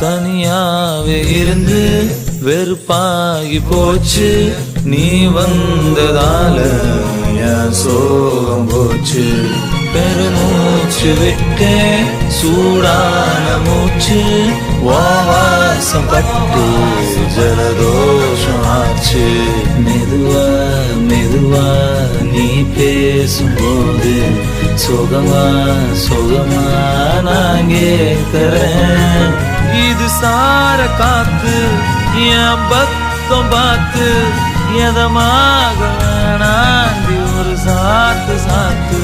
தனியாவே இருந்து வெறுப்பாகி போச்சு, நீ வந்ததால என் சோகம் போச்சு. பெருமூச்சு விட்டே சூடான மூச்சு, வாசம் பட்டு ஜலதோஷம் ஆச்சு. மெதுவா மெதுவா நீ பேசும்போது சுகமா சுகமா நான் கேட்கிறேன். இது சார காத்து என் பக்கம் பார்த்து எதமாக வேணாண்டி ஒரு சாத்து சாத்து.